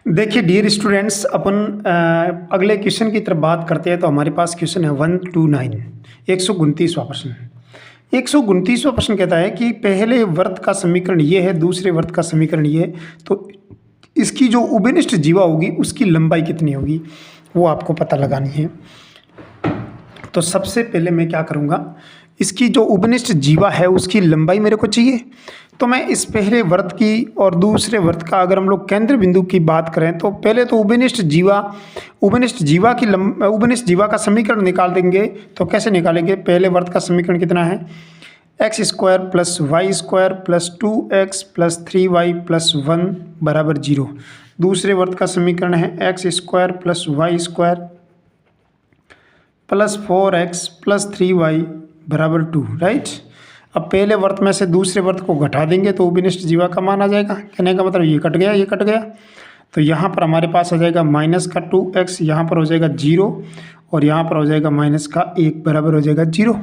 देखिए dear students, अपन अगले question की तरफ बात करते हैं। तो हमारे पास क्वेश्चन है 129, 129वां प्रश्न। 129वां प्रश्न कहता है कि पहले वर्त का समीकरण ये है, दूसरे वर्त का समीकरण ये है, तो इसकी जो उभयनिष्ठ जीवा होगी उसकी लंबाई कितनी होगी वो आपको पता लगानी है। तो सबसे पहले मैं क्या करूँगा, इसकी जो उभयनिष्ठ जीवा है उसकी लंबाई मेरे को चाहिए। तो मैं इस पहले वर्त की और दूसरे वर्त का अगर हम लोग केंद्र बिंदु की बात करें तो पहले तो उभयनिष्ठ जीवा का समीकरण निकाल देंगे। तो कैसे निकालेंगे, पहले वर्त का समीकरण कितना है, X square plus Y square plus 2x plus 3y plus 1 बराबर 0। दूसरे वर्त का समीकरण है X square plus Y square plus 4x plus 3y बराबर 2, राइट। अब पहले वर्त में से दूसरे वर्त को घटा देंगे तो उभयनिष्ठ जीवा का मान आ जाएगा। कहने का मतलब ये कट गया, ये कट गया, तो यहाँ पर हमारे पास आ जाएगा माइनस का 2x, यहाँ पर हो जाएगा 0 और यहाँ पर हो जाएगा माइनस का 1 बराबर हो जाएगा 0।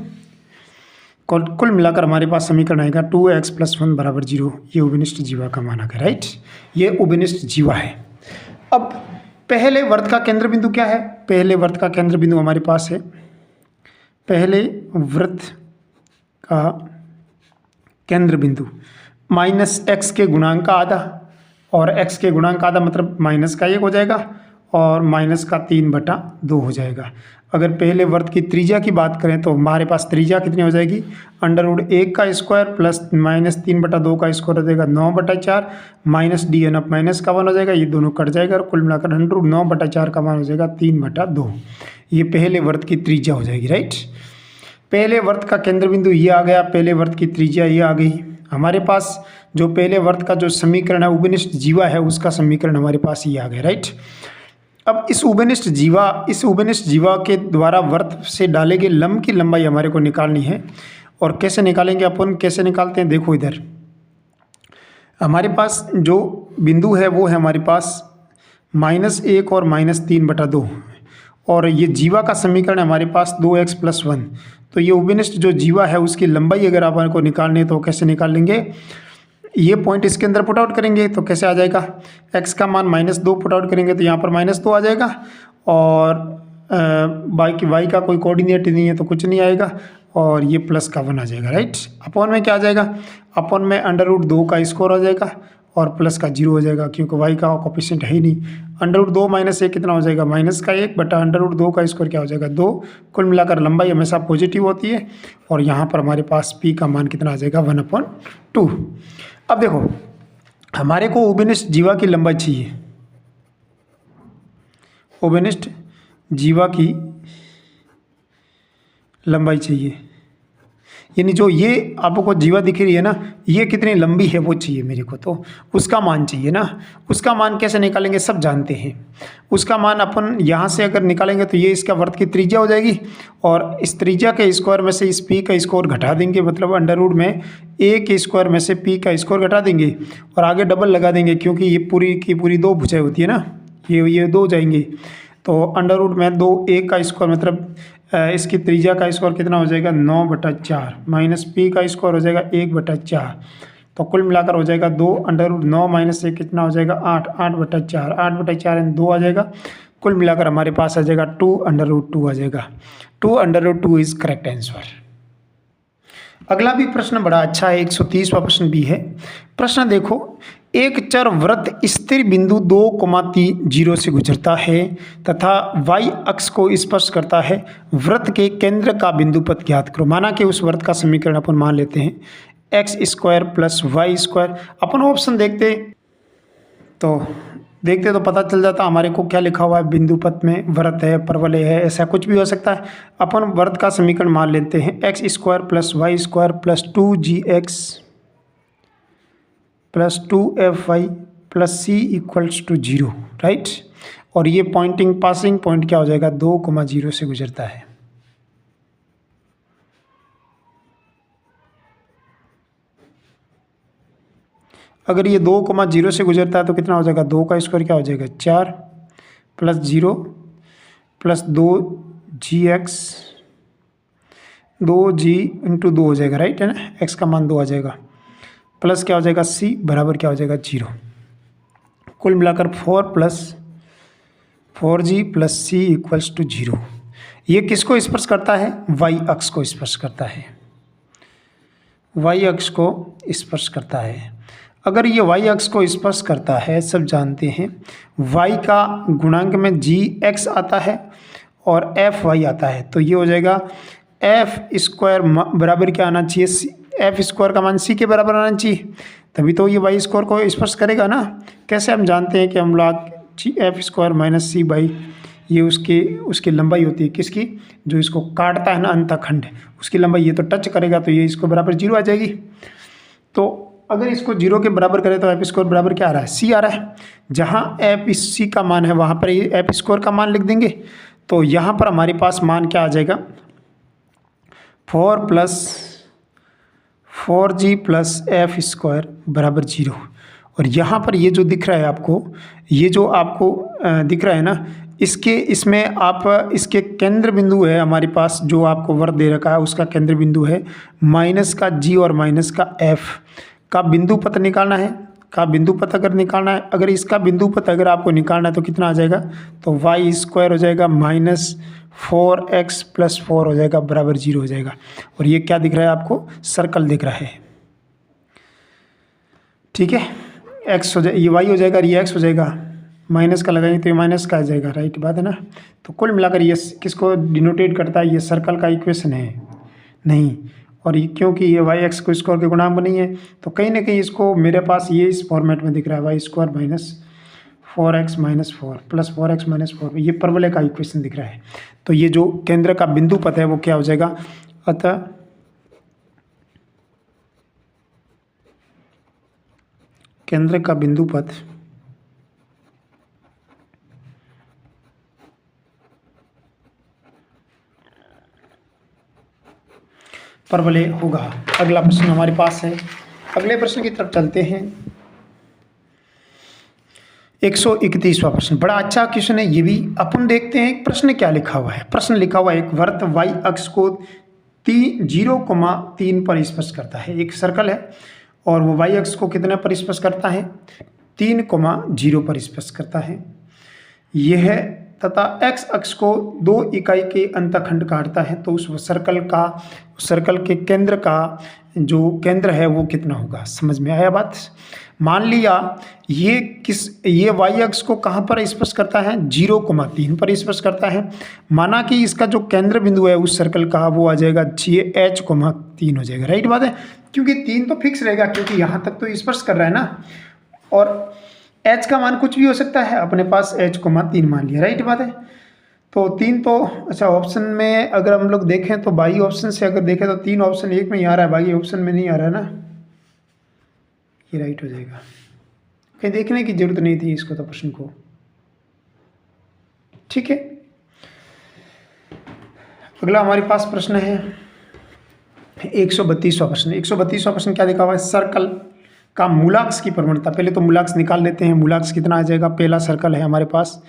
कुल मिलाकर हमारे पास समीकरण आएगा 2x प्लस 1 बराबर 0। ये उभयनिष्ठ जीवा का मान आ गया, राइट। ये उभयनिष्ठ जीवा है। अब पहले वर्त का केंद्र बिंदु क्या है, पहले वर्त का केंद्र बिंदु हमारे पास है, पहले वृत्त का केंद्र बिंदु माइनस एक्स के गुणांक का आधा, और x के गुणांक का आधा मतलब माइनस का 1 हो जाएगा और माइनस का 3/2 हो जाएगा। अगर पहले वर्त की त्रिज्या की बात करें तो हमारे पास त्रिज्या कितनी हो जाएगी, √1 का स्क्वायर प्लस माइनस 3/2 का स्क्वायर हो जाएगा 9/4 माइनस d ऑफ माइनस का 1 हो जाएगा, ये दोनों कट जाएगा और कुल मिलाकर 9/4 का मान हो जाएगा 3/2। ये पहले वर्त की त्रिज्या हो जाएगी, राइट। पहले वर्त का केंद्र बिंदु ये आ गया, पहले वर्त की त्रिज्या ये आ गई। हमारे पास जो पहले वर्त का जो समीकरण है उभयनिष्ठ जीवा है उसका समीकरण हमारे पास ये आ गया, राइट। अब इस उभयनिष्ठ जीवा के द्वारा वर्त से डाले गए लंब की लंबाई हमारे को निकालनी है। और कैसे निकालेंगे अपन, कैसे निकालते हैं, देखो इधर हमारे पास जो बिंदु है वो है हमारे पास -1 और -3/2, और ये जीवा का समीकरण है हमारे पास 2x प्लस 1। तो ये उभयनिष्ठ जो जीवा है उसकी लंबाई अगर अपन को निकालनी है तो कैसे निकाल लेंगे, ये पॉइंट इसके अंदर पुट आउट करेंगे तो कैसे आ जाएगा, x का मान -2 पुट आउट करेंगे तो यहाँ पर -2 आ जाएगा, और y का कोई कोऑर्डिनेट नहीं है तो कुछ नहीं आएगा, और ये प्लस का 1 आ जाएगा, राइट। अपॉन में क्या आ जाएगा, अपॉन में √2 का स्क्वायर आ जाएगा और प्लस का 0 हो जाएगा क्योंकि y का कोफिशिएंट है ही नहीं। √2 माइनस 1 कितना हो जाएगा, माइनस का 1 बटा √2 का स्क्वायर क्या हो जाएगा 2। कुल मिलाकर लंबाई हमेशा पॉजिटिव होती है, और यहाँ पर हमारे पास p का मान कितना आ जाएगा 1/2। अब देखो हमारे को उभयनिष्ठ जीवा की लंबाई चाहिए, उभयनिष्ठ जीवा की लंबाई चाहिए, यानी जो ये आपको जीवा दिख रही है ना, ये कितनी लंबी है वो चाहिए मेरे को, तो उसका मान चाहिए ना। उसका मान कैसे निकालेंगे सब जानते हैं। उसका मान अपन यहाँ से अगर निकालेंगे तो ये इसका वर्त की त्रिज्या हो जाएगी, और इस त्रिज्या के स्क्वायर में से इस p का स्क्वायर घटा देंगे, मतलब अंडर में a के स्क्वायर में से p का स्क्वायर घटा देंगे और आगे डबल लगा देंगे क्योंकि ये पूरी की पूरी 2 भुजाएं होती है ना, ये 2 जाएंगे। तो अंडर में 2a का स्क्वायर मतलब इसकी त्रिज्या का स्क्वायर कितना हो जाएगा 9/4 माइनस p का स्क्वायर हो जाएगा 1/4। तो कुल मिलाकर हो जाएगा 2 √9 माइनस 1 कितना हो जाएगा 8/4 8/4 एंड 2 आ जाएगा। कुल मिलाकर हमारे पास आ जाएगा 2 आ जाएगा। 2 इज करेक्ट आंसर। अगला भी प्रश्न बड़ा अच्छा है, 130वां प्रश्न भी है। प्रश्न देखो, एक चर वृत्त स्थिर बिंदु 2,0 से गुजरता है तथा y अक्ष को स्पर्श करता है, वृत्त के केंद्र का बिंदु पद ज्ञात करो। माना कि उस वृत्त का समीकरण अपन मान लेते हैं x² प्लस वाई स्क्वायर। अपन ऑप्शन देखते तो पता चल जाता हमारे को क्या लिखा हुआ है, बिंदु पथ में वृत्त है, परवलय है, ऐसा कुछ भी हो सकता है। अपन वृत्त का समीकरण मान लेते हैं x² plus Y square plus 2gx plus 2fy plus c equals to 0, right. और ये पासिंग पॉइंट क्या हो जाएगा 2,0 से गुजरता है। अगर ये 2,0 से गुजरता है तो कितना हो जाएगा, 2 का स्क्वायर क्या हो जाएगा 4 plus 0 plus 2gx 2g into 2 हो जाएगा, राइट है ना, x का मान 2 आ जाएगा, प्लस क्या हो जाएगा c बराबर क्या हो जाएगा 0। कुल मिलाकर 4+4g+c=0। ये किसको स्पर्श करता है? वाई अक्ष को स्पर्श करता है, वाई अक्ष को स्पर्श करता है। अगर ये वाई अक्ष को स्पर्श करता है, सब जानते हैं वाई का गुणांक में जी एक्स आता है और एफ वाई आता है, तो ये हो जाएगा एफ स्क्वायर बराबर क्या आना चाहिए? एफ स्क्वायर का मान सी के बराबर आना चाहिए, तभी तो ये वाई स्क्वायर को स्पर्श करेगा ना। कैसे हम जानते हैं कि हम लोग F square minus C by, ये उसकी लंबाई होती है किसकी? जो इसको काटता है ना अंतखंड, उसकी लंबाई। ये तो टच करेगा तो ये इसको बराबर 0 आ जाएगी। तो अगर इसको 0 के बराबर करें तो एफ स्क्वायर बराबर क्या आ रहा है? सी आ रहा है। जहाँ एफ सी का मान है वहाँ पर ये एफ स्क्वायर का मान लिख देंगे, तो यहाँ पर हमारे पास मान क्या आ जाएगा? 4+4g+f² बराबर 0। और यहाँ पर ये जो दिख रहा है आपको, ये जो आपको दिख रहा है ना, इसमें आप इसके केंद्र बिंदु है हमारे पास, जो आपको वर्ग दे रखा है उसका केंद्र बिंदु है माइनस का जी और माइनस का एफ का बिंदु पथ निकालना है। अगर निकालना है, अगर इसका बिंदु पथ अगर आपको निकालना है तो कितना आ जाएगा? तो वाई स्क्वायर हो जाएगा -4x+4 हो जाएगा बराबर 0 हो जाएगा। और ये क्या दिख रहा है आपको? सर्कल दिख रहा है, ठीक है। एक्स हो जाए, ये वाई हो जाएगा, ये एक्स हो जाएगा, माइनस का लगाएंगे तो ये माइनस का आ जाएगा, राइट बात है ना। तो कुल मिलाकर ये किसको डिनोटेट करता है? ये सर्कल का इक्वेशन है नहीं। और ये क्योंकि ये वाई एक्स को स्क्वायर के गुणांक नहीं है, तो कहीं ना कहीं इसको मेरे पास ये इस फॉर्मेट में दिख रहा है, वाई स्क्वायर -4x - 4 + 4x - 4, ये परवलय का इक्वेशन दिख रहा है। तो ये जो केंद्र का बिंदु पथ है वो क्या हो जाएगा? अतः केंद्र का बिंदु पथ परवलय होगा। अगला प्रश्न हमारे पास है, अगले प्रश्न की तरफ चलते हैं। 131वां प्रश्न, बड़ा अच्छा क्वेश्चन है ये भी। अपन देखते हैं प्रश्न क्या लिखा हुआ है। प्रश्न लिखा हुआ है, एक वृत्त वाई अक्ष को 0,3 पर स्पर्श करता है। एक सर्कल है और वो वाई अक्ष को कितने पर स्पर्श करता है? 3,0 पर स्पर्श करता है। यह तथा एक्स अक्ष को 2 इकाई के अंतखंड काटता है, तो उस सर्कल के केंद्र का जो केंद्र है वो कितना होगा? समझ में आया बात? मान लिया ये वाई अक्ष को कहाँ पर स्पर्श करता है? 0,3 पर स्पर्श करता है। माना कि इसका जो केंद्र बिंदु है उस सर्कल का वो आ जाएगा h,3 हो जाएगा, राइट बात है। क्योंकि 3 तो फिक्स रहेगा, क्योंकि यहाँ तक तो स्पर्श कर रहा है ना, और h का मान कुछ भी हो सकता है, अपने पास h,3 मान लिया, राइट बात है। तो 3 तो अच्छा, ऑप्शन में अगर हम लोग देखें तो बाई ऑप्शन से अगर देखें तो 3 ऑप्शन एक में ही आ रहा है, बाकी ऑप्शन में नहीं आ रहा है ना, ये राइट हो जाएगा। कहीं देखने की जरूरत नहीं थी इसको तो प्रश्न को, ठीक है। अगला हमारे पास प्रश्न है 132वां प्रश्न। 132वां प्रश्न क्या देखा हुआ है? सर्कल का मूलाक्ष की प्रवणता। पहले तो मूलाक्ष निकाल लेते हैं। मूलाक्ष कितना आ जाएगा? पहला सर्कल है हमारे पास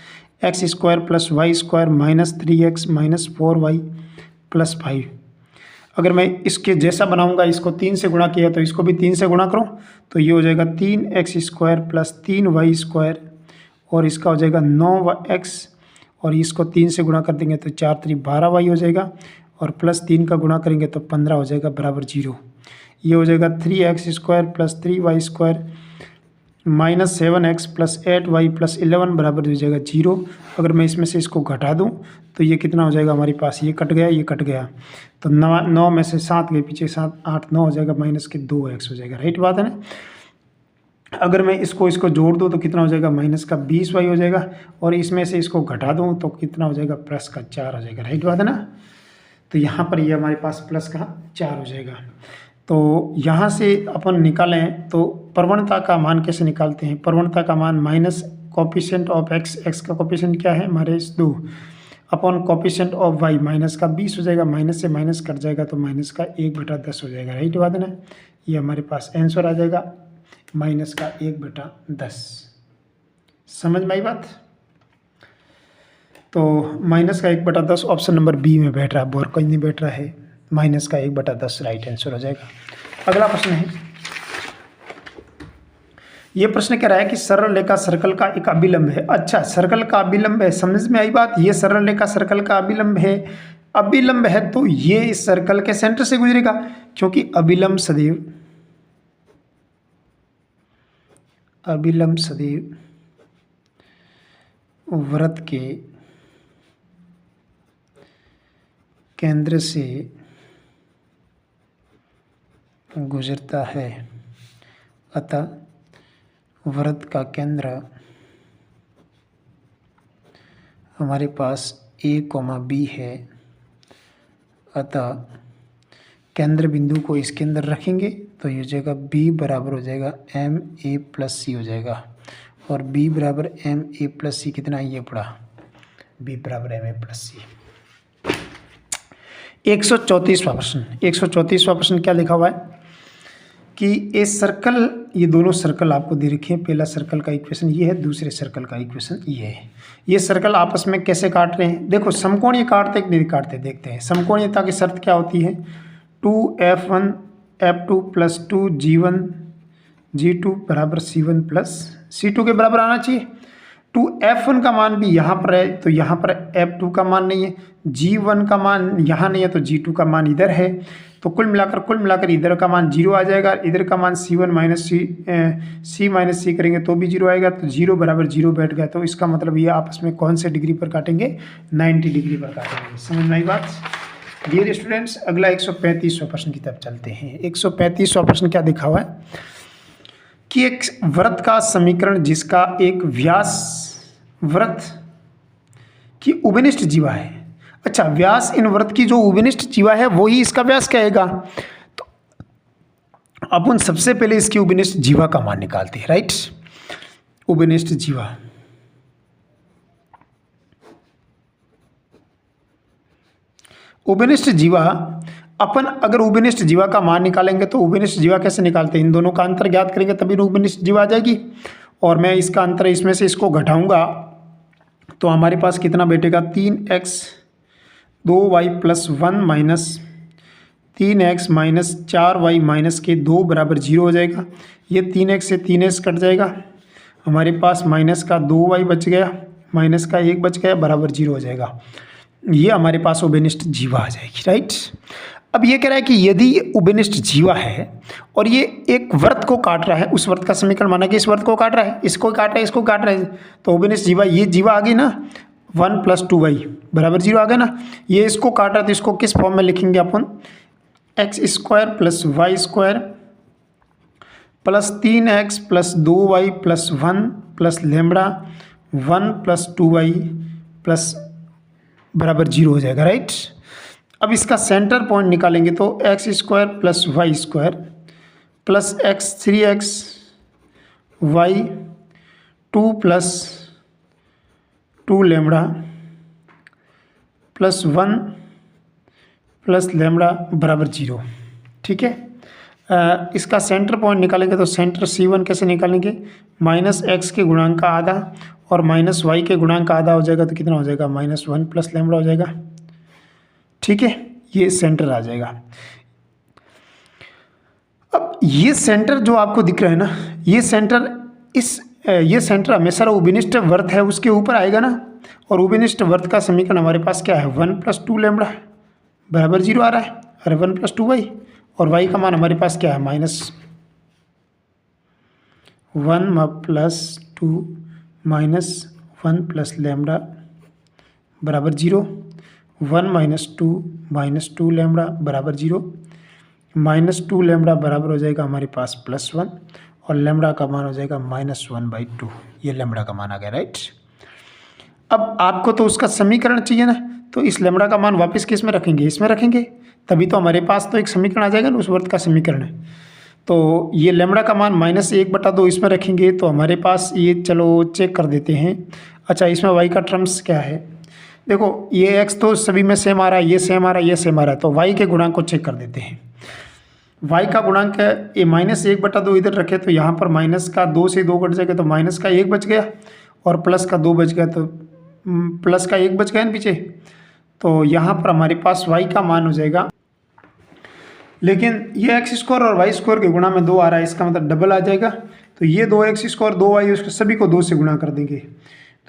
x² + y² -3x - 4y + 5। अगर मैं इसके जैसा बनाऊंगा, इसको 3 से गुणा किया तो इसको भी 3 से गुणा करूं तो ये हो जाएगा 3x² + 3y² और इसका हो जाएगा 9x, और इसको 3 से गुणा कर देंगे तो 4 3 12y हो जाएगा, और +3 का गुणा करेंगे तो 15 हो जाएगा बराबर 0। ये हो जाएगा 3x² + 3y² -7x + 8y + 11 बराबर हो जाएगा 0। अगर मैं इसमें से इसको घटा दूं तो ये कितना हो जाएगा हमारे पास? ये कट गया, ये कट गया, तो 9 में से 7 गए पीछे, 7 8 9 हो जाएगा, -2x हो जाएगा, राइट बात है ना। अगर मैं इसको जोड़ दूँ तो कितना हो जाएगा? -20y हो जाएगा, और इसमें से इसको घटा दूँ तो कितना हो जाएगा? +4 हो जाएगा, राइट बात है ना। तो यहाँ पर ये हमारे पास +4 हो जाएगा। तो यहाँ से अपन निकालें तो प्रवणता का मान कैसे निकालते हैं? प्रवणता का मान माइनस कोफिशिएंट ऑफ x का कोफिशिएंट क्या है? -2 अपॉन कोफिशिएंट ऑफ y -20 हो जाएगा, माइनस से माइनस कट जाएगा तो -1/10 हो जाएगा, राइट बात है ना। ये हमारे पास आंसर आ जाएगा -1/10। समझ में आई बात? तो -1/10 ऑप्शन नंबर बी में बैठ रहा है, और कहीं नहीं बैठ रहा है। -1/10 राइट आंसर हो जाएगा। अगला प्रश्न है, ये प्रश्न कह रहा है कि सरल रेखा सर्कल का एक अभिलंब है। अच्छा, सर्कल का अभिलंब है, समझ में आई बात। ये सरल रेखा सर्कल का अभिलंब है, अभिलंब है तो ये इस सर्कल के सेंटर से गुजरेगा, क्योंकि अभिलंब सदैव वृत्त के केंद्र से गुजरता है। अतः वृत्त का केंद्र हमारे पास A, B है। अतः केंद्र बिंदु को इसके अंदर रखेंगे तो ये हो जाएगा B बराबर हो जाएगा MA + C हो जाएगा। और B बराबर MA + C कितना ये पड़ा, B बराबर MA + C। 134वां प्रश्न। 134वां प्रश्न क्या लिखा हुआ है कि ए सर्कल, ये दोनों सर्कल आपको दे रखे हैं। पहला सर्कल का इक्वेशन ये है, दूसरे सर्कल का इक्वेशन ये है। ये सर्कल आपस में कैसे काट रहे हैं, देखो समकोणीय काटते कि नहीं काटते देखते हैं। समकोणीयता की शर्त क्या होती है, 2F1 F2 + 2G1 G2 बराबर C1 + C2 के बराबर आना चाहिए। 2F1 का मान भी यहाँ पर है तो यहाँ पर F2 का मान नहीं है, G1 का मान यहाँ नहीं है तो G2 का मान इधर है। तो कुल मिलाकर इधर का मान 0 आ जाएगा, इधर का मान C1 - C करेंगे तो भी 0 आएगा। तो 0 बराबर 0 बैठ गया। तो इसका मतलब ये आपस में कौन से डिग्री पर काटेंगे, 90 डिग्री पर काटेंगे। समझ में आई बात। डियर स्टूडेंट्स, अगला 135वां प्रश्न की तरफ चलते हैं। 135वां प्रश्न क्या दिखा हुआ है कि एक वृत्त का समीकरण जिसका एक व्यास वृत्त की उभयनिष्ठ जीवा है। अच्छा, व्यास इन वृत्त की जो उभयनिष्ठ जीवा है वही इसका व्यास कहेगा। तो अपन सबसे पहले इसकी उभयनिष्ठ जीवा का मान निकालते हैं, राइट। उभयनिष्ठ जीवा, उभयनिष्ठ जीवा, अपन अगर उभयनिष्ठ जीवा का मान निकालेंगे तो उभयनिष्ठ जीवा कैसे निकालते हैं, इन दोनों का अंतर ज्ञात करेंगे तभी उभयनिष्ठ जीवा आ जाएगी। और मैं इसका अंतर इसमें से इसको घटाऊंगा तो हमारे पास कितना बैठेगा, 3x 2y + 1 - 3x - 4y - के 2 बराबर 0 हो जाएगा। ये 3x से 3x कट जाएगा, हमारे पास माइनस का 2y बच गया, माइनस का 1 बच गया, बराबर 0 हो जाएगा। ये हमारे पास उभयनिष्ठ जीवा आ जाएगी, राइट। अब ये कह रहा है कि यदि उभयनिष्ठ जीवा है और ये एक वृत्त को काट रहा है, उस वृत्त का समीकरण माना कि इस वृत्त को काट रहा है, इसको काट रहा है, इसको काट रहा है, तो उभयनिष्ठ जीवा, ये जीवा आ गई ना, 1 + 2y बराबर 0 आ गया ना। ये इसको काट रहा है तो इसको किस फॉर्म में लिखेंगे अपन, x² + y² + 3x + 2y + 1 + lambda 1 + 2y बराबर 0 हो जाएगा, राइट। अब इसका सेंटर पॉइंट निकालेंगे तो x² + y² + x 3x y 2 + 2 lambda +1 + lambda बराबर 0, ठीक है। इसका सेंटर पॉइंट निकालेंगे तो सेंटर C1 कैसे निकालेंगे, -x के गुणांक का आधा और -y के गुणांक का आधा हो जाएगा तो कितना हो जाएगा, -1 + लैम्बडा हो जाएगा, ठीक है। ये सेंटर आ जाएगा। अब ये सेंटर जो आपको दिख रहा है ना, ये सेंटर हमेशा उभयनिष्ठ वृत्त है उसके ऊपर आएगा ना। और उभयनिष्ठ वृत्त का समीकरण हमारे पास क्या है, 1 + 2 लैम्बडा बराबर 0 आ रहा है, और 1 + 2y, और y का मान हमारे पास क्या है, -1 + 2 - 1 + लैम्बडा बराबर 0, 1 - 2 लैम्बडा बराबर 0, -2 लैम्बडा बराबर हो जाएगा हमारे पास +1, और लैम्बडा का मान हो जाएगा -1/2। ये लैम्बडा का मान आ गया, राइट। अब आपको तो उसका समीकरण चाहिए ना, तो इस लैम्बडा का मान वापस किस में रखेंगे, इसमें रखेंगे, तभी तो हमारे पास तो एक समीकरण आ जाएगा ना, उस वृत्त का समीकरण है। तो ये लैम्बडा का मान -1/2 इसमें रखेंगे तो हमारे पास ये, चलो चेक कर देते हैं। अच्छा, इसमें y का टर्म्स क्या है, देखो ये x तो सभी में सेम आ रहा है, ये सेम आ रहा है, ये सेम आ रहा है, तो y के गुणांक को चेक कर देते हैं। y का गुणांक है ये -1/2 इधर रखे तो यहाँ पर माइनस का 2 से 2 कट जाएगा तो माइनस का 1 बच गया, और प्लस का 2 बच गया, तो प्लस का 1 बच गया ना पीछे। तो यहाँ पर हमारे पास y का मान हो जाएगा, लेकिन ये x² और y² के गुणा में 2 आ रहा है, इसका मतलब डबल आ जाएगा। तो ये 2x² 2y उसके सभी को 2 से गुणा कर देंगे।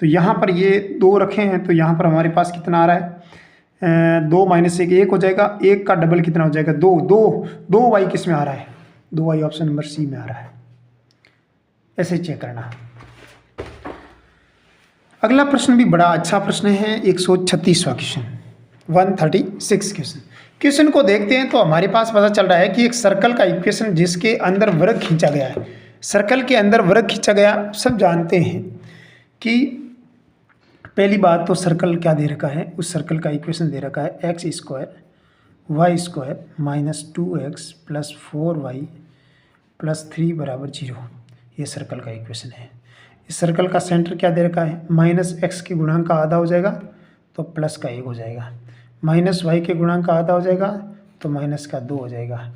तो यहाँ पर ये 2 रखे हैं तो यहाँ पर हमारे पास कितना आ रहा है 2 - 1 1 हो जाएगा। 1 का डबल कितना हो जाएगा 2 2 2y किस में आ रहा है 2y ऑप्शन नंबर सी में आ रहा है। ऐसे चेक करना। अगला प्रश्न भी बड़ा अच्छा प्रश्न है 136वां क्वेश्चन 136 क्वेश्चन को देखते हैं तो हमारे पास पता चल रहा है कि एक सर्कल का इक्वेशन जिसके अंदर वृत्त खींचा गया है। सर्कल के अंदर वृत्त खींचा गया सब जानते हैं कि पहली बात तो सर्कल क्या दे रखा है, उस सर्कल का इक्वेशन दे रखा है x² y² - 2x + 4y + 3 = 0। ये सर्कल का इक्वेशन है। इस सर्कल का सेंटर क्या दे रखा है -x के गुणांक का आधा हो जाएगा तो प्लस का 1 हो जाएगा, -y के गुणांक का आधा हो जाएगा तो माइनस का 2 हो जाएगा।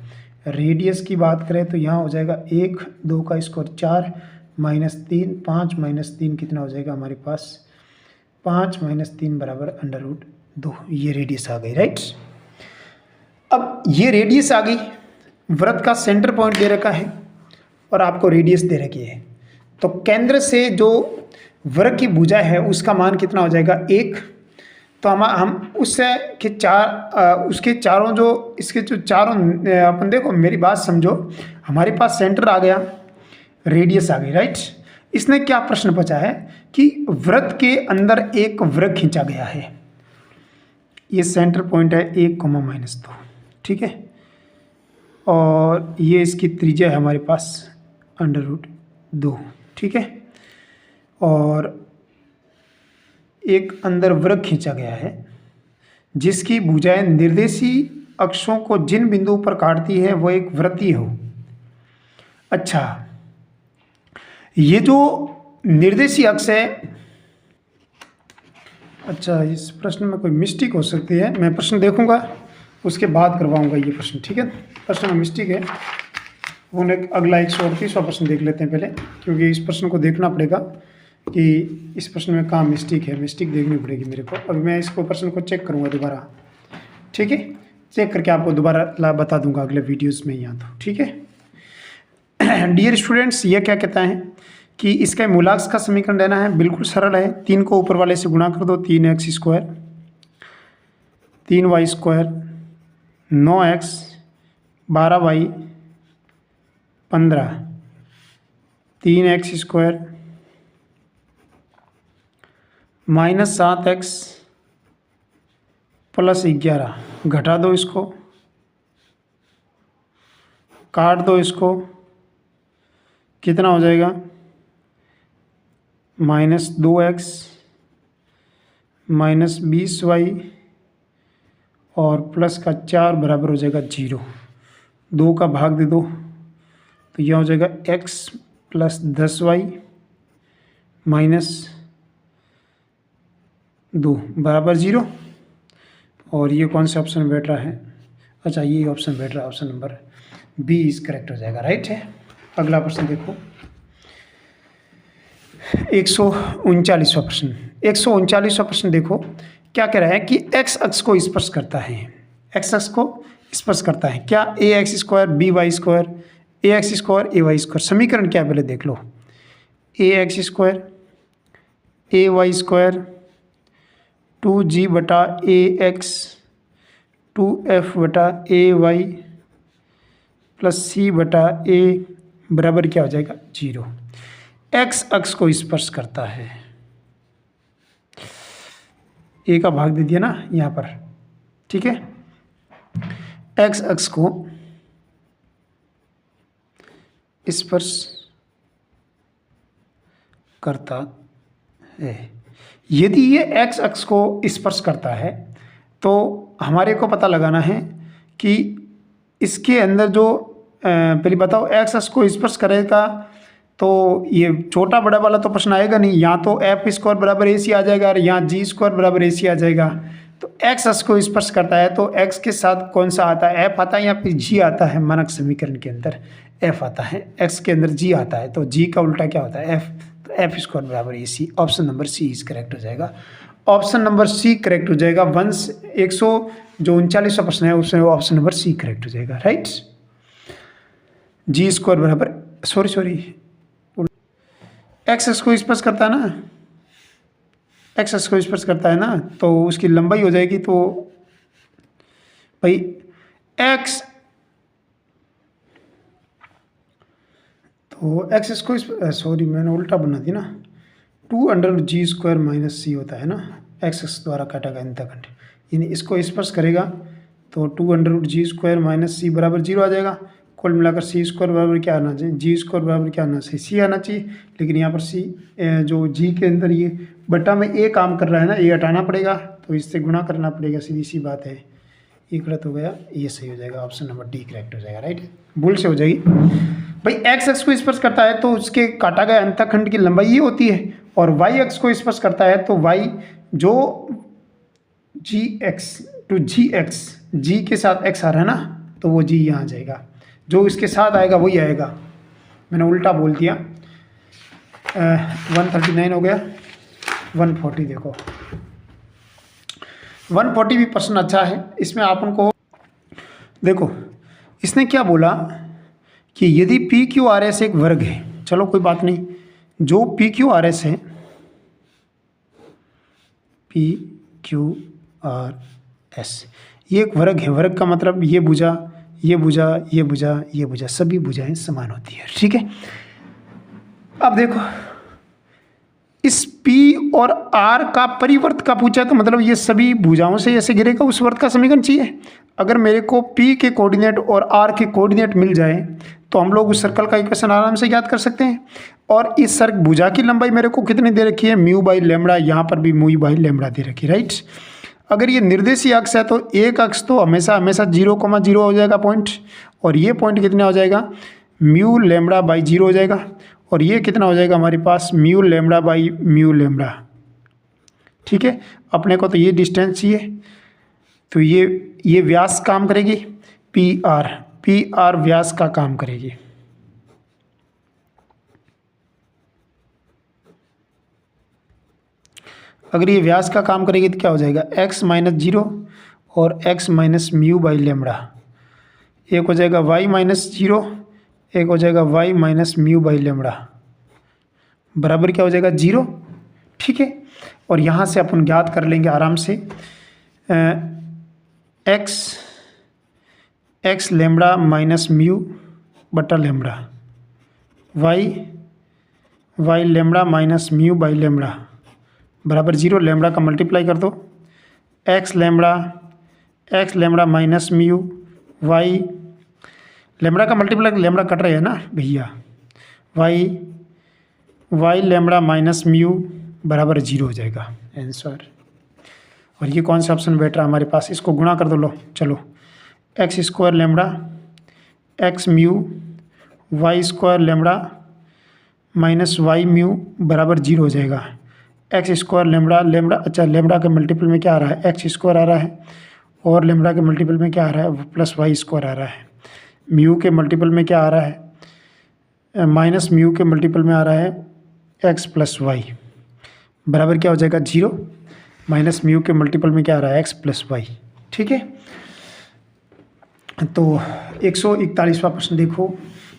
रेडियस की बात करें तो यहाँ हो जाएगा 1 2 का स्क्वायर 4 -3 5 -3 कितना हो जाएगा हमारे पास 5 - 3 = √2। ये रेडियस आ गई राइट। अब ये रेडियस आ गई, वृत्त का सेंटर पॉइंट दे रखा है और आपको रेडियस दे रखी है। तो केंद्र से जो वृत्त की भुजा है उसका मान कितना हो जाएगा 1। तो हम उससे के उसके चारों जो इसके जो चारों अपन देखो मेरी बात समझो, हमारे पास सेंटर आ गया, रेडियस आ गई राइट। इसने क्या प्रश्न पूछा है कि वृत्त के अंदर एक वृत्त खींचा गया है। ये सेंटर पॉइंट है 1, -2 ठीक है, और ये इसकी त्रिज्या है हमारे पास √2 ठीक है, और एक अंदर वृत्त खींचा गया है जिसकी भुजाएं निर्देशी अक्षों को जिन बिंदुओं पर काटती है वो एक वृत्तीय हो। अच्छा, ये जो निर्देशी अक्ष है, अच्छा इस प्रश्न में कोई मिस्टेक हो सकती है, मैं प्रश्न देखूंगा उसके बाद करवाऊंगा ये प्रश्न ठीक है। प्रश्न में मिस्टेक है, वो अगला 138वां प्रश्न देख लेते हैं पहले, क्योंकि इस प्रश्न को देखना पड़ेगा कि इस प्रश्न में कहाँ मिस्टेक है, मिस्टेक देखनी पड़ेगी मेरे को। अभी मैं इसको प्रश्न को चेक करूँगा दोबारा ठीक है, चेक करके आपको दोबारा बता दूंगा अगले वीडियोस में यहाँ तो ठीक है। डियर स्टूडेंट्स, ये क्या कहता है कि इसका मूलांश का समीकरण देना है, बिल्कुल सरल है। 3 को ऊपर वाले से गुणा कर दो, 3x² 3y² 9x 12y 15 3x² -7x + 11 घटा दो, इसको काट दो, इसको कितना हो जाएगा -2x -20y और प्लस का 4 बराबर हो जाएगा 0। 2 का भाग दे दो तो यह हो जाएगा x + 10y -2 बराबर 0। और ये कौन सा ऑप्शन बैठ रहा है, अच्छा ये ऑप्शन बैठ रहा है, option number B is correct हो जाएगा राइट है। अगला प्रश्न देखो 139वां प्रश्न। 139वां प्रश्न देखो क्या कह रहा है कि x अक्ष को स्पर्श करता है, x अक्ष को स्पर्श करता है क्या ax² by² ax² ay²। समीकरण क्या पहले देख लो, ax² ay² 2g/ax 2f/ay + c/a बराबर क्या हो जाएगा 0। x अक्ष को स्पर्श करता है, a का भाग दे दिया ना यहाँ पर ठीक है। x अक्ष को स्पर्श करता है। यदि ये x अक्ष को स्पर्श करता है तो हमारे को पता लगाना है कि इसके अंदर जो पहले बताओ x अक्ष को स्पर्श करेगा तो ये छोटा बड़ा वाला तो प्रश्न आएगा नहीं, यहाँ तो f² बराबर ac आ जाएगा और यहाँ g² बराबर ac आ जाएगा। तो x अक्ष को स्पर्श करता है तो x के साथ कौन सा आता है, f आता है या फिर g आता है। मानक समीकरण के अंदर f आता है, x के अंदर g आता है, तो g का उल्टा क्या होता है f, तो f² बराबर ac। Option number C is correct हो जाएगा, ऑप्शन नंबर सी करेक्ट हो जाएगा। 139वां प्रश्न है उसमें ऑप्शन नंबर सी करेक्ट हो जाएगा राइट। g² बराबर सॉरी एक्स को स्पर्श करता है ना, एक्स को स्पर्श करता है ना, तो उसकी लंबाई हो जाएगी तो भाई एक्स, तो एक्स को सॉरी मैंने उल्टा बना दी ना, 2√g² - c होता है ना, एक्स द्वारा काटा गया अंतखंड, यानी इसको स्पर्श करेगा तो 2√g² - c बराबर 0 आ जाएगा। कुल मिलाकर c² बराबर क्या आना चाहिए, g² बराबर क्या आना चाहिए, c आना चाहिए। लेकिन यहाँ पर c जो g के अंदर ये बटा में a काम कर रहा है ना, ये हटाना पड़ेगा तो इससे गुणा करना पड़ेगा, सीधी सी बात है। ये गलत हो गया, ये सही हो जाएगा, ऑप्शन नंबर डी करेक्ट हो जाएगा, राइट, भूल से हो जाएगी। भाई एक्स को स्पर्श करता है तो उसके काटा गया अंतखंड की लंबाई ये होती है, और वाई एक्स को स्पर्श करता है तो वाई जो gx टू gx, g के साथ x आ रहा है ना, तो वो g यहाँ आ जाएगा, जो इसके साथ आएगा वही आएगा। मैंने उल्टा बोल दिया। 139 हो गया, 140 देखो, 140 भी प्रश्न अच्छा है। इसमें आप उनको देखो, इसने क्या बोला कि यदि पी क्यू आर एस एक वर्ग है, चलो कोई बात नहीं, जो पी क्यू आर एस है, पी क्यू आर एस ये एक वर्ग है। वर्ग का मतलब ये भुजा, ये भुजा, ये भुजा, ये भुजा, सभी भुजाएं समान होती है, ठीक है। अब देखो, इस P और R का परिवर्त का पूछा तो मतलब ये सभी भुजाओं से ऐसे गिरेगा, उस वर्त का समीकरण चाहिए। अगर मेरे को P के कोऑर्डिनेट और R के कोऑर्डिनेट मिल जाए तो हम लोग उस सर्कल का इक्वेशन आराम से ज्ञात कर सकते हैं। और इस सर्कल भुजा की लंबाई मेरे को कितनी दे रखी है, μ/λ, यहाँ पर भी μ/λ दे रखी है, राइट। अगर ये निर्देशीय अक्ष है तो एक अक्ष तो हमेशा 0,0 हो जाएगा पॉइंट, और ये पॉइंट कितना हो जाएगा, μλ/0 हो जाएगा, और ये कितना हो जाएगा हमारे पास μλ/μλ, ठीक है। अपने को तो ये डिस्टेंस चाहिए, तो ये व्यास काम करेगी, पी आर व्यास का काम करेगी। अगर ये व्यास का काम करेगी तो क्या हो जाएगा, x - 0 और x - μ/λ, एक हो जाएगा y - 0, एक हो जाएगा y - μ/λ, बराबर क्या हो जाएगा 0, ठीक है। और यहाँ से अपन ज्ञात कर लेंगे आराम से x λ - μ/λ, y λ - μ/λ बराबर 0। लैम्बडा का मल्टीप्लाई कर दो, x λ minus mu, y lambda का मल्टीप्लाई, लैम्बडा कट रहे हैं ना भैया, y लैम्बडा माइनस म्यू बराबर 0 हो जाएगा आंसर। और ये कौन सा ऑप्शन बैठ रहा है हमारे पास, इसको गुणा कर दो, लो चलो, x² lambda x mu y² lambda minus y mu बराबर 0 हो जाएगा। x² लैम्बडा, अच्छा लैम्बडा के मल्टीपल में क्या आ रहा है, x² आ रहा है, और लैम्बडा के मल्टीपल में क्या आ रहा है, प्लस y² आ रहा है। म्यू के मल्टीपल में क्या आ रहा है, माइनस म्यू के मल्टीपल में आ रहा है x + y, बराबर क्या हो जाएगा 0, माइनस म्यू के मल्टीपल में क्या आ रहा है x + y, ठीक है। तो 141वां प्रश्न देखो,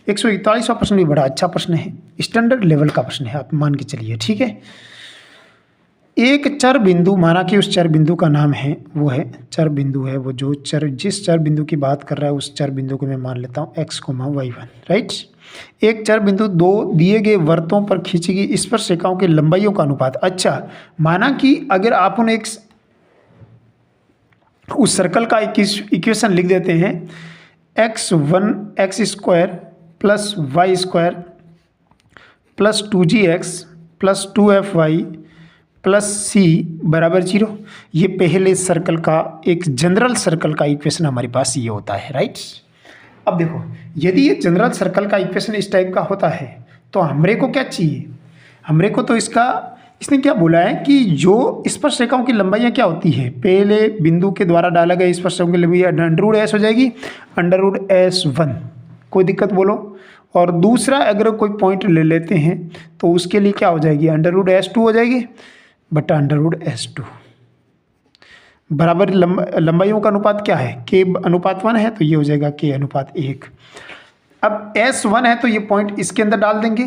141वां प्रश्न भी बड़ा अच्छा प्रश्न है, स्टैंडर्ड लेवल का प्रश्न है, आप मान के चलिए, ठीक है। एक चर बिंदु, माना कि उस चर बिंदु का नाम है, वो है चर बिंदु है, वो जो चर, जिस चर बिंदु की बात कर रहा है उस चर बिंदु को मैं मान लेता हूँ x, y1, राइट। एक चर बिंदु दो दिए गए वृत्तों पर खींची गई स्पर्श रेखाओं की लंबाइयों का अनुपात। अच्छा, माना कि अगर आप उन्हें उस सर्कल का इक्वेशन लिख देते हैं, x1 x² + y² + 2gx + 2fy + c बराबर 0। ये पहले सर्कल का एक जनरल सर्कल का इक्वेशन हमारे पास ये होता है, राइट। अब देखो, यदि ये जनरल सर्कल का इक्वेशन इस टाइप का होता है तो हमरे को क्या चाहिए, हमरे को तो इसने क्या बोला है कि जो स्पर्श रेखाओं की लंबाइयाँ क्या होती है, पहले बिंदु के द्वारा डाला गया स्पर्श रेखाओं की लंबाई √s हो जाएगी, √s1, कोई दिक्कत बोलो। और दूसरा अगर कोई पॉइंट ले लेते हैं तो उसके लिए क्या हो जाएगी, √s2 हो जाएगी बटा √s2, बराबर लंबाइयों का अनुपात क्या है, k/1 है, तो ये हो जाएगा k/1। अब s1 है तो ये पॉइंट इसके अंदर डाल देंगे,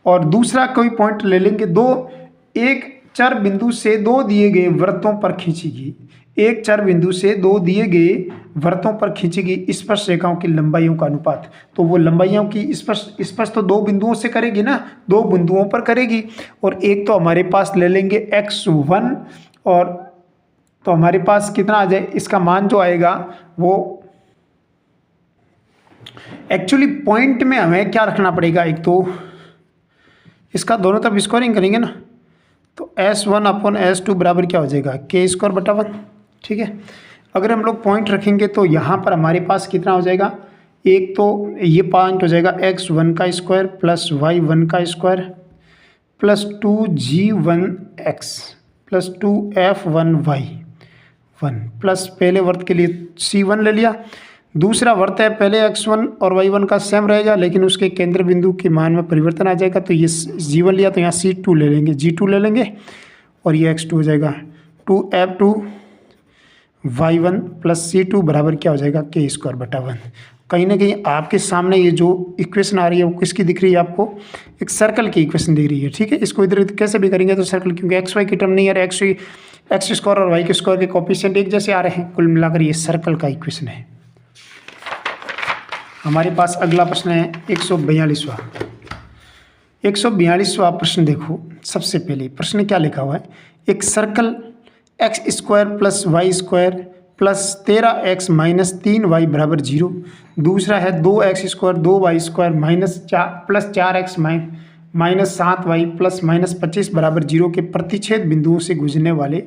और दूसरा कोई पॉइंट ले लेंगे, दो एक चर बिंदु से दो दिए गए वृत्तों पर खींचेगी, एक चर बिंदु से दो दिए गए वृत्तों पर खींचेगी स्पर्श रेखाओं की लंबाइयों का अनुपात। तो वो लंबाइयों की स्पर्श तो दो बिंदुओं से करेगी ना, दो बिंदुओं पर करेगी। और एक तो हमारे पास ले लेंगे x1, और तो हमारे पास कितना आ जाए, इसका मान जो आएगा वो एक्चुअली पॉइंट में हमें क्या रखना पड़ेगा, एक तो इसका दोनों तरफ स्क्वायरिंग करेंगे ना, तो S1/S2 बराबर क्या हो जाएगा, k²/1। ठीक है, अगर हम लोग पॉइंट रखेंगे तो यहाँ पर हमारे पास कितना हो जाएगा, एक तो ये पॉइंट हो जाएगा x1 का स्क्वायर प्लस y1 का square plus 2g1x plus 2f1y1 plus पहले वर्त के लिए c1 ले लिया, दूसरा वर्त है पहले x1 और y1 का सेम रहेगा लेकिन उसके केंद्र बिंदु के मान में परिवर्तन आ जाएगा, तो ये g1 लिया तो यहाँ c2 ले लेंगे, g2 ले लेंगे और ये x2 हो जाएगा 2f2y1 प्लस c2 बराबर क्या हो जाएगा, k²/1। कहीं ना कहीं आपके सामने ये जो इक्वेशन आ रही है वो किसकी दिख रही है आपको, एक सर्कल की इक्वेशन दिख रही है। ठीक है, इसको इधर कैसे भी करेंगे तो सर्कल, क्योंकि एक्स वाई की टर्म नहीं है, एक्स स्क्वायर और वाई के स्क्वायर के कोफिशिएंट एक जैसे आ रहे हैं, कुल मिलाकर ये सर्कल का इक्वेशन है। हमारे पास अगला प्रश्न है 142वां प्रश्न। देखो सबसे पहले प्रश्न क्या लिखा हुआ है, एक circle x² plus y² plus 13x minus 3y बराबर 0, दूसरा है 2x² 2y² plus 4x minus 7y plus minus 25 बराबर 0 के प्रतिच्छेद बिंदुओं से गुजरने वाले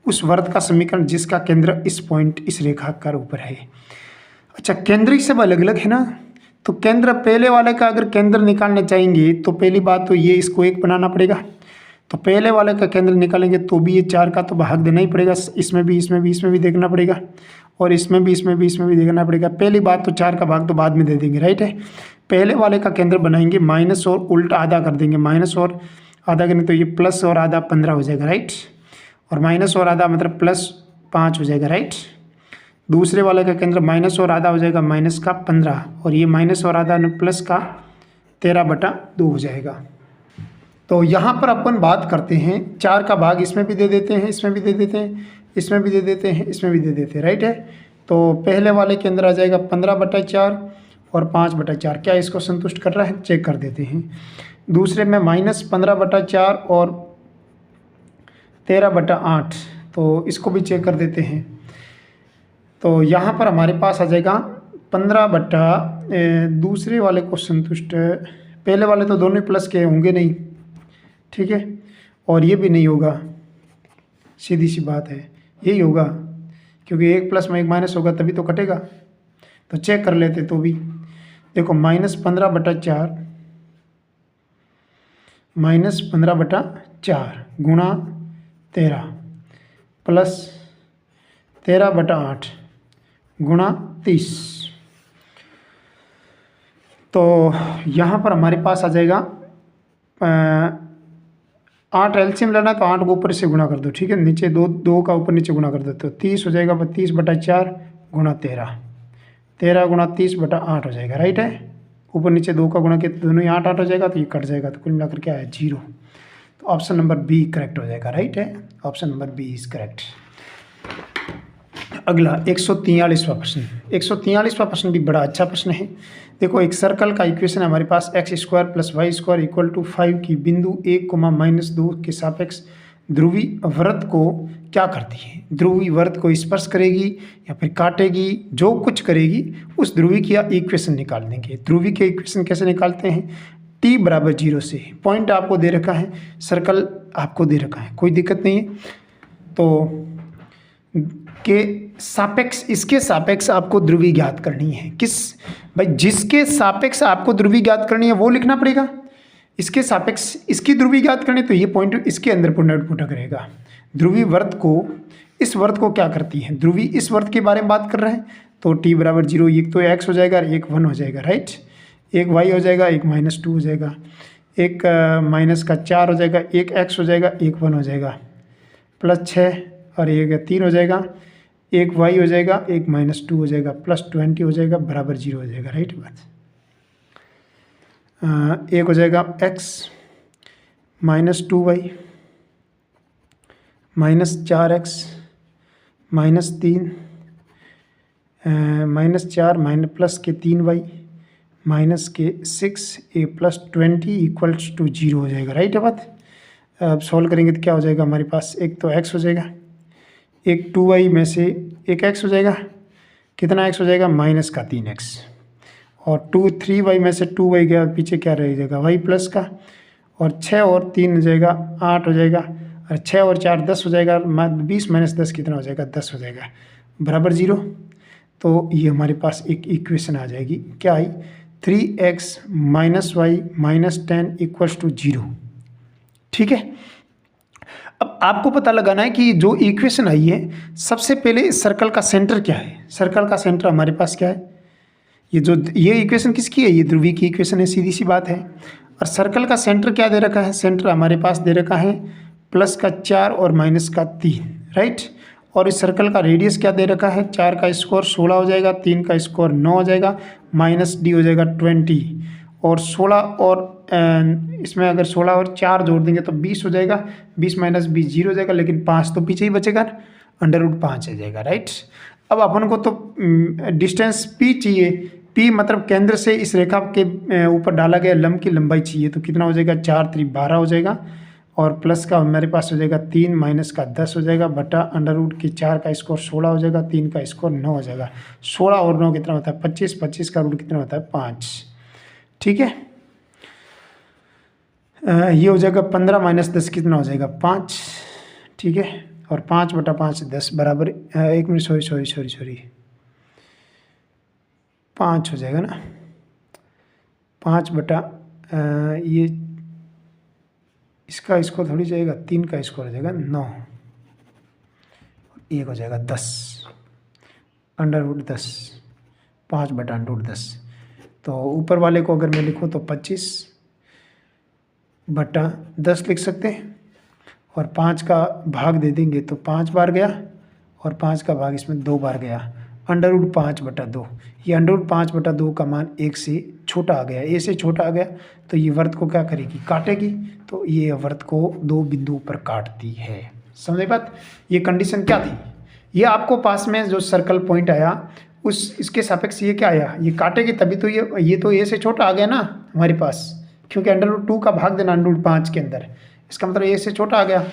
उस वर्त का समीकरण जिसका केंद्र इस पॉइंट इस रेखा का ऊपर है। अच्छा, केंद्र ही सब अलग अलग है ना, तो केंद्र पहले वाले का अगर केंद्र निकालना चाहेंगे तो पहली बात तो ये इसको 1 बनाना पड़ेगा, तो पहले वाले का केंद्र निकालेंगे तो भी ये 4 का तो भाग देना ही पड़ेगा, इसमें भी देखना पड़ेगा और इसमें भी देखना पड़ेगा। पहली बात तो 4 का भाग तो बाद में दे देंगे, राइट है। पहले वाले का केंद्र बनाएंगे, माइनस और उल्टा आधा कर देंगे, माइनस और आधा करें तो ये प्लस और आधा 15 हो जाएगा, राइट, और माइनस और आधा मतलब प्लस 5 हो जाएगा, राइट। दूसरे वाले का केंद्र माइनस और आधा हो जाएगा माइनस का 15, और ये माइनस और आधा प्लस का 13/2 हो जाएगा। तो यहाँ पर अपन बात करते हैं 4 का भाग इसमें भी दे देते हैं, इसमें भी दे देते हैं, इसमें भी दे देते हैं, इसमें भी दे देते हैं, राइट है। तो पहले वाले के अंदर आ जाएगा 15/4 और 5/4, क्या इसको संतुष्ट कर रहा है, चेक कर देते हैं। दूसरे में माइनस 15/4 और 13/8, तो इसको भी चेक कर देते हैं। तो यहाँ पर हमारे पास आ जाएगा 15 दूसरे वाले को संतुष्ट, पहले वाले तो दोनों प्लस के होंगे नहीं, ठीक है, और ये भी नहीं होगा, सीधी सी बात है, यही होगा क्योंकि एक प्लस में एक माइनस होगा तभी तो कटेगा। तो चेक कर लेते, तो भी देखो -15/4 गुणा 13 प्लस 13/8 गुणा 30, तो यहाँ पर हमारे पास आ जाएगा 8 एलसीएम लेना तो 8 को ऊपर से गुणा कर दो, ठीक है, नीचे 2 का ऊपर नीचे गुणा कर दो, तो 30 हो जाएगा 32/4 गुणा 13 गुणा 30/8 हो जाएगा, राइट है। ऊपर नीचे 2 का गुणा किया तो दोनों ही 8 हो जाएगा, तो ये कट जाएगा, तो कुल मिलाकर क्या है 0। तो ऑप्शन नंबर बी करेक्ट हो जाएगा, राइट है, option number B is correct. अगला 143वां प्रश्न। 143वां प्रश्न भी बड़ा अच्छा प्रश्न है। देखो एक सर्कल का इक्वेशन है हमारे पास, x² plus y² equal to 5 की बिंदु 1, -2 के सापेक्ष ध्रुवी वृत्त को क्या करती है, ध्रुवी वृत्त को स्पर्श करेगी या फिर काटेगी, जो कुछ करेगी उस ध्रुवी की इक्वेशन निकाल देंगे। ध्रुवी के इक्वेशन कैसे निकालते हैं, t बराबर 0 से, पॉइंट आपको दे रखा है, सर्कल आपको दे रखा है, कोई दिक्कत नहीं है। तो के सापेक्ष, इसके सापेक्ष आपको ध्रुवी ज्ञात करनी है, किस भाई, जिसके सापेक्ष आपको ध्रुवी ज्ञात करनी है वो लिखना पड़ेगा। इसके सापेक्ष इसकी ध्रुवी ज्ञात करनी, तो ये पॉइंट इसके अंदर पुनर्पुटक रहेगा। ध्रुवी वृत्त को, इस वृत्त को क्या करती है, ध्रुवी इस वृत्त के बारे में बात कर रहे हैं, तो t बराबर 0, एक तो x हो जाएगा, एक 1 हो जाएगा, राइट, एक y हो जाएगा, एक -2 हो जाएगा, एक -4 हो जाएगा, एक x हो जाएगा, एक 1 हो जाएगा, +6 और एक 3 हो जाएगा, एक y हो जाएगा, एक -2 हो जाएगा, +20 हो जाएगा, बराबर 0 हो जाएगा, राइट बात। एक हो जाएगा x -2y -4x -3 -4 minus plus के 3y माइनस के 6a + 20 = 0 हो जाएगा। राइट है बात। अब सॉल्व करेंगे तो क्या हो जाएगा हमारे पास, एक तो x हो जाएगा, एक 2y में से एक x हो जाएगा, कितना x हो जाएगा -3x, और 3y में से 2y गया, पीछे क्या रह जाएगा y प्लस का, और 6 और 3 हो जाएगा 8 हो जाएगा, और 6 और 4 10 हो जाएगा, 20 - 10 कितना हो जाएगा 10 हो जाएगा, बराबर 0। तो ये हमारे पास एक इक्वेशन आ जाएगी, क्या आई 3x - y - 10 = 0। ठीक है। अब आपको पता लगाना है कि जो इक्वेशन आई है, सबसे पहले इस सर्कल का सेंटर क्या है। सर्कल का सेंटर हमारे पास क्या है, ये इक्वेशन किसकी है, ये ध्रुवी की इक्वेशन है, सीधी सी बात है। और सर्कल का सेंटर क्या दे रखा है, सेंटर हमारे पास दे रखा है +4 और -3, राइट। और इस सर्कल का रेडियस क्या दे रखा है, 4 का स्क्वायर 16 हो जाएगा, 3 का स्क्वायर 9 हो जाएगा, -d हो जाएगा 20, और 16 और इसमें अगर 16 और 4 जोड़ देंगे तो 20 हो जाएगा, 20 - 20 0 हो जाएगा, लेकिन 5 तो पीछे ही बचेगा, √5 आ जाएगा, राइट। अब अपन को तो डिस्टेंस p चाहिए, p मतलब केंद्र से इस रेखा के ऊपर डाला गया लंब की लंबाई चाहिए, तो कितना हो जाएगा 4 × 3 = 12 हो जाएगा, और प्लस का हमारे पास हो जाएगा 3 माइनस का 10 हो जाएगा, बटा √4 का स्क्वायर 16 हो जाएगा, 3 का स्क्वायर 9 हो जाएगा, 16 और 9 कितना होता है 25, 25 का रूट कितना होता है 5। ठीक है, ये हो जाएगा 15 - 10 कितना हो जाएगा 5। ठीक है, और 5/5 10 बराबर 1 मिनट, सॉरी 5 हो जाएगा ना, 5 बटा ये इसका स्कोर थोड़ी जाएगा, 3 का स्कोर हो जाएगा 9, 1 हो जाएगा 10, √10, 5/√10। तो ऊपर वाले को अगर मैं लिखूँ तो 25/10 लिख सकते हैं, और 5 का भाग दे देंगे तो 5 बार गया, और 5 का भाग इसमें 2 बार गया, √5/2। ये √5/2 का मान 1 से छोटा आ गया, a से छोटा आ गया, तो ये वृत्त को क्या करेगी, काटेगी। तो ये वृत्त को 2 बिंदुओं पर काटती है। समझे बात। ये कंडीशन क्या थी, ये आपको पास में जो सर्कल पॉइंट आया इसके सापेक्ष ये क्या आया, ये काटेगी, तभी तो ये तो a से छोटा आ गया ना हमारे पास, क्योंकि √2 का भाग देना √5 के अंदर, इसका मतलब a से छोटा आ गया।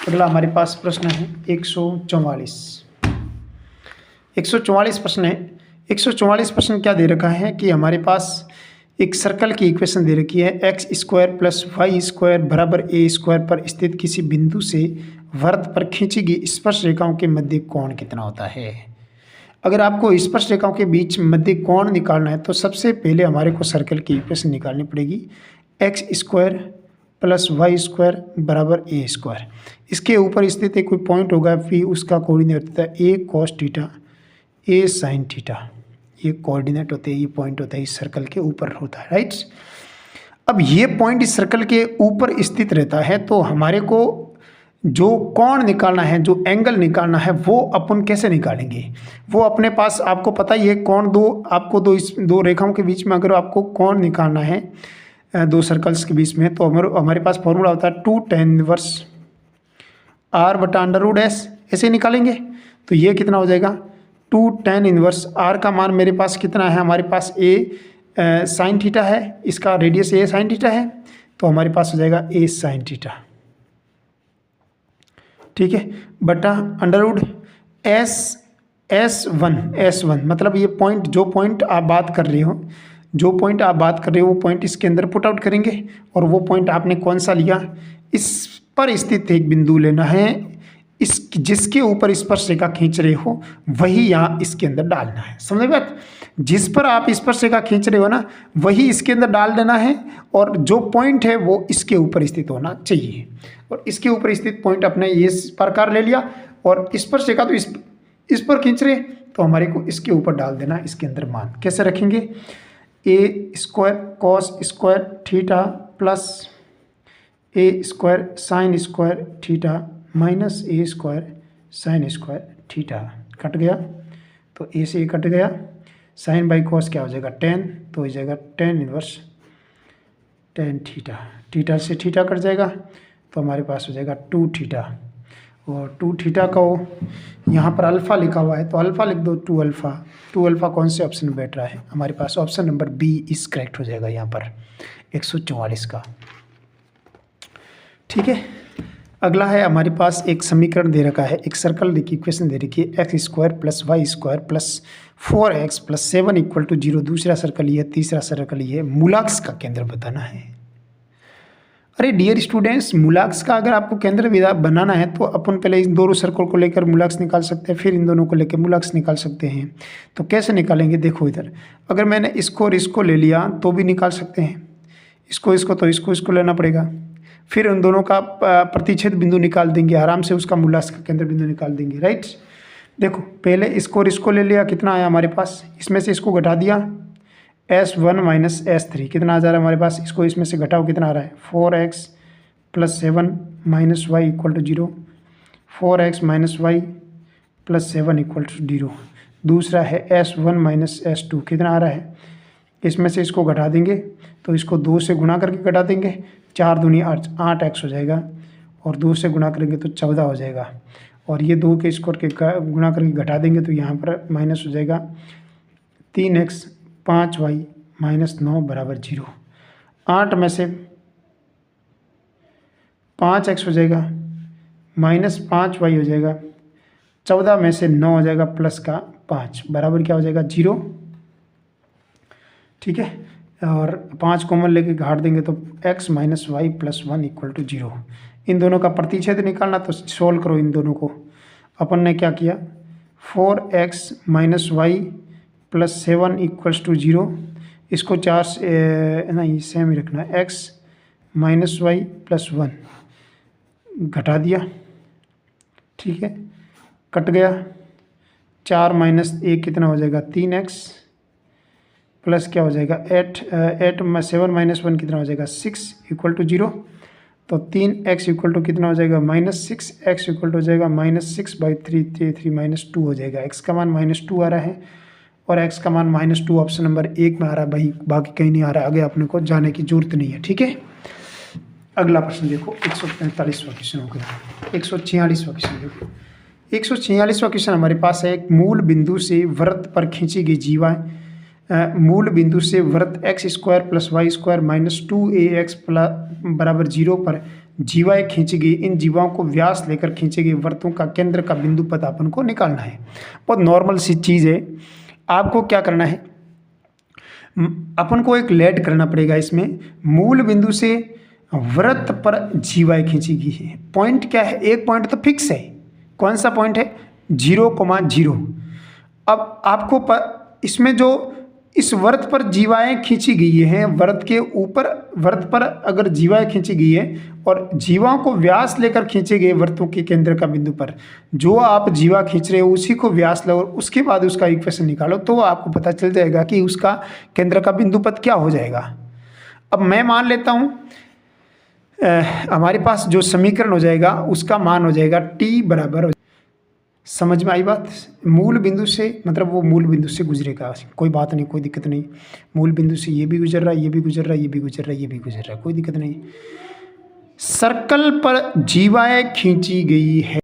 अगला हमारे पास प्रश्न है 144 प्रश्न है। 144 प्रश्न क्या दे रखा है कि हमारे पास एक सर्कल की इक्वेशन दे रखी है, x² + y² = a² पर स्थित किसी बिंदु से वृत्त पर खींची गई स्पर्श रेखाओं के मध्य कोण कितना होता है। अगर आपको स्पर्श रेखाओं के बीच मध्य कोण निकालना है तो सबसे पहले हमारे को सर्कल की इक्वेशन निकालनी पड़ेगी, x² + y² = a²। इसके ऊपर स्थित एक कोई पॉइंट होगा P, उसका कोऑर्डिनेट होता है a cos theta a sin theta, ये कोऑर्डिनेट होते हैं, ये पॉइंट होता है इस सर्कल के ऊपर होता है, राइट। अब ये पॉइंट इस सर्कल के ऊपर स्थित रहता है, तो हमारे को जो कोण निकालना है, जो एंगल निकालना है, वो अपन कैसे निकालेंगे। वो अपने पास आपको पता ही है, कोण इस दो रेखाओं के बीच में अगर आपको कोण निकालना है, दो सर्कल्स के बीच में, तो हमारे पास फॉर्मूला होता है 2 tan इनवर्स r/√s, ऐसे निकालेंगे। तो ये कितना हो जाएगा 2 tan इनवर्स r का मान मेरे पास कितना है, हमारे पास a sin थीटा है, इसका रेडियस a sin थीटा है, तो हमारे पास हो जाएगा a sin थीटा। ठीक है, बटा √S1 मतलब ये पॉइंट, जो पॉइंट आप बात कर रहे हो वो पॉइंट इसके अंदर पुट आउट करेंगे, और वो पॉइंट आपने कौन सा लिया, इस पर स्थित एक बिंदु लेना है, जिसके ऊपर स्पर्श रेखा खींच रहे हो वही यहाँ इसके अंदर डालना है। समझ बात, जिस पर आप स्पर्श रेखा खींच रहे हो ना, वही इसके अंदर डाल देना है, और जो पॉइंट है वो इसके ऊपर स्थित होना चाहिए। और इसके ऊपर स्थित पॉइंट अपने ये प्रकार ले लिया, और स्पर्श रेखा तो इस पर खींच रहे, तो हमारे को इसके ऊपर डाल देना इसके अंदर मान। कैसे रखेंगे, a² cos² theta plus a² sin² theta minus a² sin² theta, cut गया तो a से a कट गया, साइन बाई कॉस क्या हो जाएगा tan, तो हो जाएगा tan inverse tan theta, theta से थीटा कट जाएगा तो हमारे पास हो जाएगा 2 थीटा, और 2 थीटा को यहाँ पर अल्फ़ा लिखा हुआ है तो अल्फ़ा लिख दो 2 अल्फ़ा। 2 अल्फ़ा कौन से ऑप्शन में बैठ रहा है? हमारे पास ऑप्शन नंबर बी इस करेक्ट हो जाएगा यहाँ पर 144 का। ठीक है, अगला है हमारे पास एक समीकरण दे रखा है, एक सर्कल देखिए, इक्वेशन दे रखी है X square plus Y square plus 4x plus 7 equal to 0। दूसरा सर्कल ये, तीसरा सर्कल ये, मूलाक्स का केंद्र बताना है। अरे डियर स्टूडेंट्स, मूलाक्स का अगर आपको केंद्र बनाना है तो अपन पहले इन दोनों सर्कल को लेकर मूलाक्स निकाल सकते हैं, फिर इन दोनों को लेकर मूलाक्स निकाल सकते हैं। तो कैसे निकालेंगे? देखो इधर, अगर मैंने इसको और इसको ले लिया तो भी निकाल सकते हैं, इसको तो इसको लेना पड़ेगा, फिर उन दोनों का प्रतिच्छेद बिंदु निकाल देंगे, आराम से उसका मूलाक्स का केंद्र बिंदु निकाल देंगे। राइट, देखो पहले इसको और इसको ले लिया, कितना आया हमारे पास, इसमें से इसको घटा दिया S1 माइनस S3, कितना आ जा रहा है हमारे पास, इसको इसमें से घटाओ, कितना आ रहा है 4x plus 7 minus Y equal to 0, 4x minus Y plus 7 equal to 0। दूसरा है S1 माइनस S2, कितना आ रहा है, इसमें से इसको घटा देंगे तो इसको 2 से गुणा करके घटा देंगे, 4 दूनी 8x हो जाएगा, और 2 से गुणा करेंगे तो 14 हो जाएगा, और ये 2 के स्क्वायर के गुणा करके घटा देंगे तो यहाँ पर माइनस हो जाएगा 3x 5y माइनस 9 बराबर 0। 8 में से 5x हो जाएगा माइनस 5y हो जाएगा, 14 में से 9 हो जाएगा प्लस का 5 बराबर क्या हो जाएगा 0। ठीक है, और 5 कॉमन लेके घाट देंगे तो x minus Y plus 1 equal to 0। इन दोनों का प्रतिच्छेद निकालना तो सोल्व करो इन दोनों को। अपन ने क्या किया, 4x minus Y plus 7 equals to 0, इसको 4 से नहीं सेम ही रखना है, x माइनस वाई प्लस 1 घटा दिया। ठीक है, कट गया, 4 माइनस 1 कितना हो जाएगा 3x प्लस क्या हो जाएगा 8 में 7 माइनस 1 कितना हो जाएगा 6 इक्वल टू 0। तो 3x इक्वल टू कितना हो जाएगा माइनस 6, x इक्वल टू हो जाएगा माइनस 6/3, 3 माइनस 2 हो जाएगा। x का मान -2 आ रहा है और x का मान -2 ऑप्शन नंबर 1 में आ रहा है भाई, बाकी कहीं नहीं आ रहा है, आगे अपने को जाने की जरूरत नहीं है। ठीक है, अगला प्रश्न देखो, 145वां क्वेश्चन हो गया। 146वां क्वेश्चन देखो, 146वां क्वेश्चन हमारे पास है, एक मूल बिंदु से वृत्त पर खींची गई जीवा, मूल बिंदु से वृत्त x square plus Y square minus 2ax बराबर 0 पर जीवाएं खींची गई। इन जीवाओं को व्यास लेकर खींचे गए वृत्तों का केंद्र का बिंदु पद अपन को निकालना है। बहुत नॉर्मल सी चीज़ है। आपको क्या करना है, अपन को एक लेट करना पड़ेगा इसमें। मूल बिंदु से वृत्त पर जीवाएं खींची गई है। पॉइंट क्या है, एक पॉइंट तो फिक्स है, कौन सा पॉइंट है 0,0। अब आपको इसमें जो इस वृत्त पर जीवाएं खींची गई हैं, वृत्त के ऊपर वृत्त पर अगर जीवाएं खींची गई है और जीवाओं को व्यास लेकर खींचे गए वृत्तों के केंद्र का बिंदु पर जो आप जीवा खींच रहे हो उसी को व्यास लो और उसके बाद उसका इक्वेशन निकालो, तो आपको पता चल जाएगा कि उसका केंद्र का बिंदु पद क्या हो जाएगा। अब मैं मान लेता हूँ हमारे पास जो समीकरण हो जाएगा उसका मान हो जाएगा t बराबर, समझ में आई बात। मूल बिंदु से मतलब वो मूल बिंदु से गुजरेगा, कोई बात नहीं, कोई दिक्कत नहीं। मूल बिंदु से ये भी गुजर रहा है, ये भी गुजर रहा है, ये भी गुजर रहा है, ये भी गुजर रहा है, कोई दिक्कत नहीं। सर्कल पर जीवाएं खींची गई है।